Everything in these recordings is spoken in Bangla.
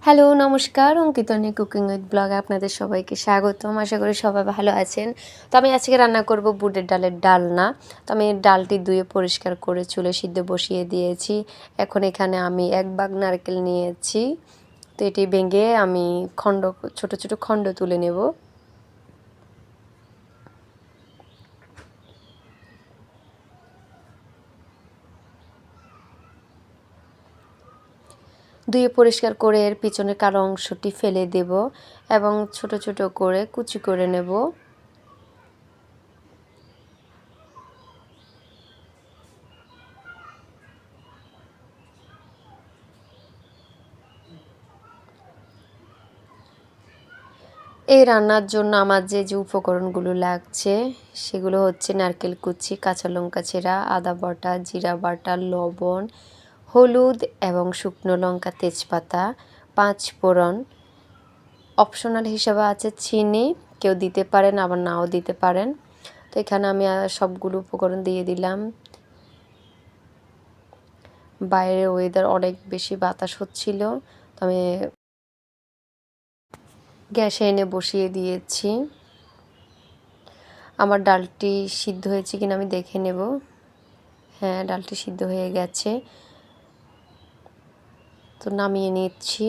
হ্যালো, নমস্কার। অঙ্কিতনী কুকিং উইথ ব্লগে আপনাদের সবাইকে স্বাগতম। আশা করি সবাই ভালো আছেন। তো আমি আজকে রান্না করব বুটের ডালের ডালনা। তো আমি ডালটি ধুয়ে পরিষ্কার করে চুলে সিদ্ধ বসিয়ে দিয়েছি। এখন এখানে আমি 1 ভাগ নারকেল নিয়েছি। তো এটি ভেঙে আমি ছোট ছোট খণ্ড তুলে নেব। ধুয়ে পরিষ্কার করে এর পিছনের কালো অংশটি ফেলে দেব এবং ছোট ছোট করে কুচি করে নেব। এই রান্নার জন্য আমার যে উপকরণগুলো লাগছে সেগুলো হচ্ছে নারকেল কুচি, কাঁচা লঙ্কা চেরা, আদা বাটা, জিরা বাটা, লবণ, হলুদ এবং শুকনো লঙ্কা, তেজপাতা, 5 ফোড়ন। অপশনাল হিসেবে আছে চিনি, কেউ দিতে পারেন আবার নাও দিতে পারেন। তো এখানে আমি সবগুলো উপকরণ দিয়ে দিলাম। বাইরে ওয়েদার অনেক বেশি বাতাস হচ্ছিল, তো আমি গ্যাসে এনে বসিয়ে দিয়েছি। আমার ডালটি সিদ্ধ হয়েছে কিনা আমি দেখে নেব। হ্যাঁ, ডালটি সিদ্ধ হয়ে গেছে। তো নামিয়ে নিচ্ছি।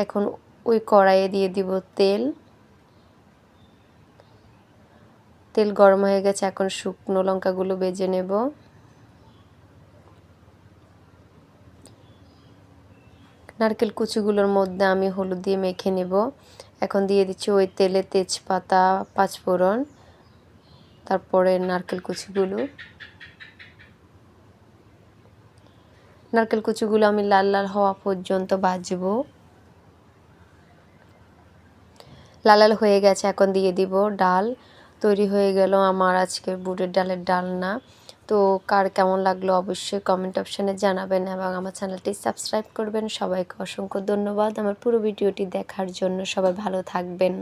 এখন ওই কড়াইয়ে দিয়ে দিব তেল। তেল গরম হয়ে গেছে, এখন শুকনো লঙ্কাগুলো ভেজে নেব। নারকেল কুচিগুলোর মধ্যে আমি হলুদ দিয়ে মেখে নেব। এখন দিয়ে দিচ্ছি ওই তেলে তেজপাতা, 5 ফোড়ন, তারপরে নারকেল কুচিগুলো আমি লাল লাল হওয়া পর্যন্ত ভাজবো। লাল লাল হয়ে গেছে, এখন দিয়ে দিব ডাল। তৈরি হয়ে গেল আমার আজকের বুটের ডালের ডালনা। তো কার কেমন লাগলো অবশ্যই কমেন্ট অপশানে জানাবেন এবং আমার চ্যানেলটি সাবস্ক্রাইব করবেন। সবাইকে অসংখ্য ধন্যবাদ আমার পুরো ভিডিওটি দেখার জন্য। সবাই ভালো থাকবেন।